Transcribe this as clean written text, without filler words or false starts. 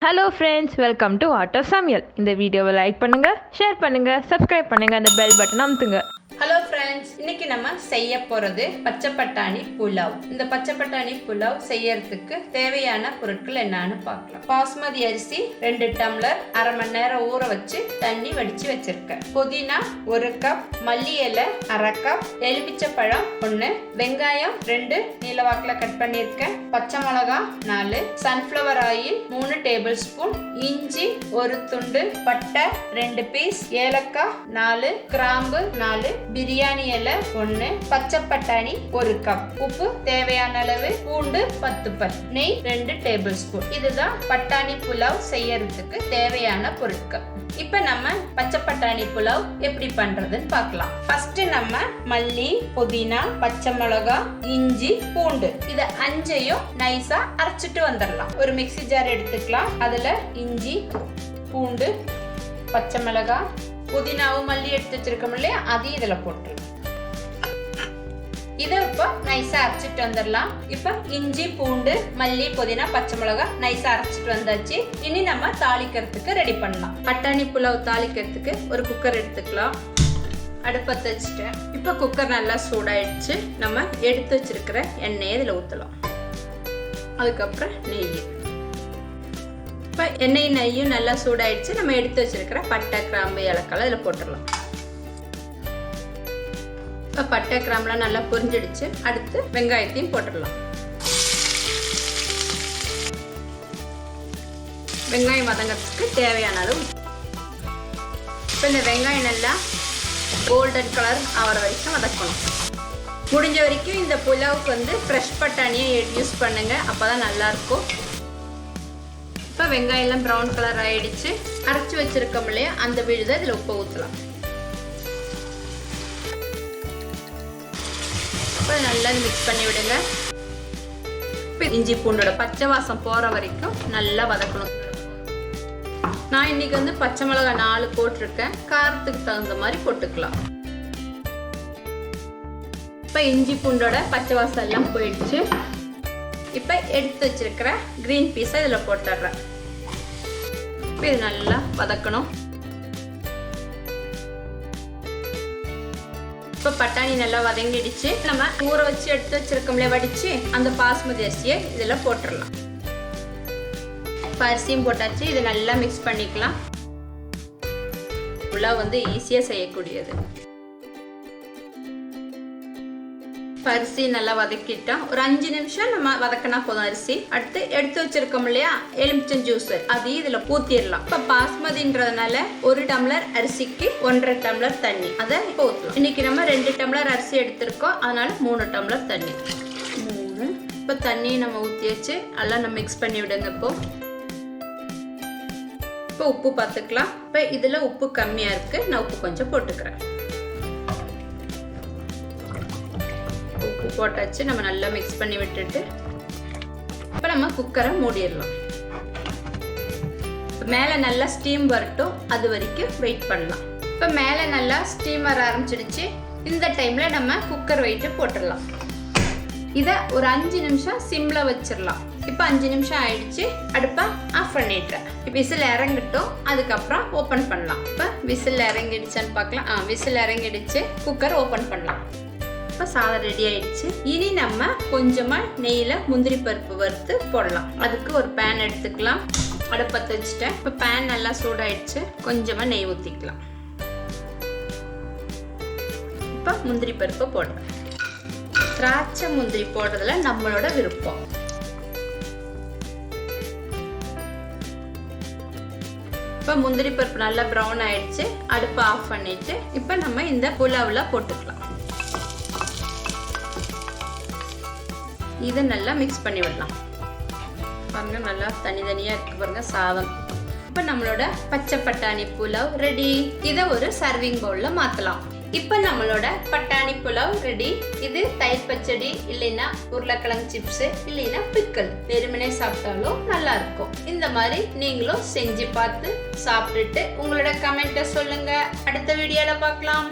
Hello friends, welcome to Art of Samayal. இந்த வீடியோவை like பண்ணுங்க, ஷேர் பண்ணுங்க, சப்ஸ்கிரைப் பண்ணுங்க, அந்த பெல் பட்டன் அமுத்துங்க. ஹலோ ஃப்ரெண்ட்ஸ், இன்னைக்கு நம்ம செய்ய போகிறது பச்சை பட்டாணி புலாவ். இந்த பச்சை பட்டாணி புலாவ் செய்யறதுக்கு தேவையான பொருட்கள் என்னன்னு பார்க்கலாம். பாஸ்மதி அரிசி 2 டம்ளர், அரை மணி நேரம் ஊற வச்சு தண்ணி வடிச்சு வச்சிருக்கேன். புதினா 1 கப், மல்லி இலை அரை கப், எலுமிச்சை பழம் 1, வெங்காயம் 2 நீளவாக்கில் கட் பண்ணியிருக்கேன், பச்சை மிளகா 4, சன்ஃப்ளவர் ஆயில் 3 டேபிள் ஸ்பூன், இஞ்சி 1 துண்டு, பட்டை 2 பீஸ், ஏலக்காய் 4, கிராம்பு 4, பிரியாணி இலை 1, பச்சை பட்டாணி 1 கப், உப்பு தேவையான அளவு, பூண்டு 10 பல், நெய் 2 டேபிள் ஸ்பூன். இதுதான் பட்டாணி புலாவ் செய்யறதுக்கு தேவையான பொருட்கள். இப்ப நம்ம பச்சை பட்டாணி புலாவ் எப்படி பண்றதுன்னு பார்க்கலாம். ஃபர்ஸ்ட் நம்ம மல்லி, புதினா, பச்சை மிளகா, இஞ்சி, பூண்டு இத 5ஐயும் நைஸா அரைச்சிட்டு வந்துடலாம். ஒரு மிக்ஸி ஜார் எடுத்துக்கலாம். அதுல இஞ்சி, பூண்டு, பச்சை மிளகா, புதினாவும் மல்லி எடுத்து வச்சிருக்கோம் இல்லையா, அதையும் இதுல போட்டு இதை இப்போ நைஸா அரைச்சிட்டு வந்துடலாம். இப்போ இஞ்சி, பூண்டு, மல்லி, புதினா, பச்சை மிளகா நைஸா அரைச்சிட்டு வந்தாச்சு. இனி நம்ம தாளிக்கிறதுக்கு ரெடி பண்ணலாம். பட்டாணி புலாவ் தாளிக்கிறதுக்கு ஒரு குக்கர் எடுத்துக்கலாம். அடுப்பத்தை வச்சுட்டேன். இப்போ குக்கர் நல்லா சூடாயிடுச்சு. நம்ம எடுத்து வச்சிருக்கிற எண்ணெயை இதில் ஊற்றலாம். அதுக்கப்புறம் நெய். இப்போ எண்ணெய் நெய்யும் நல்லா சூடாயிடுச்சு. நம்ம எடுத்து வச்சிருக்கிற பட்டை, கிராம்பு, ஏலக்காய் இதில் போட்டுடலாம். இப்போ பட்டை, கிராம்புலாம் நல்லா பொரிஞ்சிடுச்சு. அடுத்து வெங்காயத்தையும் போட்டுடலாம். வெங்காயம் வதங்கிறதுக்கு தேவையான அளவு. இப்போ இந்த வெங்காயம் நல்லா கோல்டன் கலர் ஆகிற வரைக்கும் வதக்கணும். முடிஞ்ச வரைக்கும் இந்த புலாவுக்கு வந்து ஃப்ரெஷ் பட்டாணியை யூஸ் பண்ணுங்க, அப்போதான் நல்லா இருக்கும். இப்போ வெங்காயம் எல்லாம் ப்ரௌன் கலர் ஆயிடுச்சு. அரைச்சி வச்சிருக்கோம் இல்லையா, அந்த விழுதை இதில் உப்பு ஊற்றலாம். இப்போ நல்லா மிக்ஸ் பண்ணி விடுங்க. இப்போ இஞ்சி பூண்டோட பச்சை வாசம் போகிற வரைக்கும் நல்லா வதக்கணும். நான் இன்னைக்கு வந்து பச்சை மிளகா 4 போட்டிருக்கேன். காரத்துக்கு தகுந்த மாதிரி போட்டுக்கலாம். இப்போ இஞ்சி பூண்டோட பச்சை வாசம் எல்லாம் போயிடுச்சு. இப்போ எடுத்து வச்சிருக்கிற கிரீன் பீஸை இதில் போட்டுடுறேன். இப்போ இது நல்லா வதக்கணும். இப்போ பட்டாணி நல்லா வதங்கிடுச்சு. நம்ம ஊற வச்சு எடுத்து வச்சிருக்கோம்ல வடிச்சு, அந்த பாஸ்மதி அரிசியை இதில் போட்டுடலாம். இப்போ அரிசியும் போட்டாச்சு. இது நல்லா மிக்ஸ் பண்ணிக்கலாம். புலாவ் வந்து ஈஸியாக செய்யக்கூடியது. அரிசி நல்லா வதக்கிட்டோம். ஒரு 5 நிமிஷம் நம்ம வதக்கினா போதும் அரிசி. அடுத்து எடுத்து வச்சிருக்கோம் இல்லையா எலுமிச்சம் ஜூஸ், அதையும் இதுல ஊத்திடலாம். இப்ப பாஸ்மதின்றதுனால 1 டம்ளர் அரிசிக்கு 1.5 டம்ளர் தண்ணி, அதை இப்போ ஊற்றலாம். இன்னைக்கு நம்ம 2 டம்ளர் அரிசி எடுத்திருக்கோம், அதனால 3 டம்ளர் தண்ணி. 3. இப்போ தண்ணியை நம்ம ஊற்றி வச்சு நல்லா நம்ம மிக்ஸ் பண்ணி விடுங்க. இப்போ உப்பு பார்த்துக்கலாம். இப்போ இதுல உப்பு கம்மியா இருக்கு, நான் உப்பு கொஞ்சம் போட்டுக்கிறேன். உப்பு போட்டாச்சு. நம்ம நல்லா மிக்ஸ் பண்ணி விட்டுட்டு இப்போ நம்ம குக்கரை மூடிடலாம். மேலே நல்லா ஸ்டீம் வரட்டும், அது வரைக்கும் வெயிட் பண்ணலாம். இப்போ மேலே நல்லா ஸ்டீம் வர ஆரம்பிச்சிடுச்சு. இந்த டைம்ல நம்ம குக்கர் வெயிட்டு போட்டுடலாம். இதை ஒரு 5 நிமிஷம் சிம்ல வச்சிடலாம். இப்போ 5 நிமிஷம் ஆயிடுச்சு. அடுப்பை ஆஃப் பண்ணிடுறேன். விசில் இறங்கட்டும், அதுக்கப்புறம் ஓப்பன் பண்ணலாம். இப்போ விசில் இறங்கிடுச்சான்னு பார்க்கலாம். விசில் இறங்கிடுச்சு. குக்கர் ஓப்பன் பண்ணலாம். இப்போ சாதம் ரெடி ஆயிடுச்சு. இனி நம்ம கொஞ்சமா நெய்யில முந்திரி பருப்பு வறுத்து போடலாம். அதுக்கு ஒரு பேன் எடுத்துக்கலாம். அடுப்பத்தை வச்சுட்டேன். இப்போ பேன் நல்லா சூடாயிடுச்சு. கொஞ்சமா நெய் ஊற்றிக்கலாம். இப்போ முந்திரி பருப்பு போடுறேன். திராட்சை முந்திரி போடுறதுல நம்மளோட விருப்பம். இப்போ முந்திரி பருப்பு நல்லா ப்ரௌன் ஆயிடுச்சு. அடுப்பை ஆஃப் பண்ணிட்டு இப்போ நம்ம இந்த புலாவுல போட்டுக்கலாம். இதை நல்லா மிக்ஸ் பண்ணி விடலாம். பாருங்க, நல்லா தனித்தனியா இருக்கு பாருங்க சாதம். இப்போ நம்மளோட பச்சை பட்டாணி புலாவ் ரெடி. இதை ஒரு சர்விங் பவுல்ல மாத்தலாம். இப்போ நம்மளோட பட்டாணி புலாவ் ரெடி. இது தயிர் பச்சடி, இல்லைன்னா உருளைக்கிழங்கு சிப்ஸ், இல்லைன்னா பிக்கல், வெறுமனே சாப்பிட்டாலும் நல்லா இருக்கும். இந்த மாதிரி நீங்களும் செஞ்சு பார்த்து சாப்பிட்டுட்டு உங்களோட கமெண்ட்டை சொல்லுங்க. அடுத்த வீடியோல பார்க்கலாம்.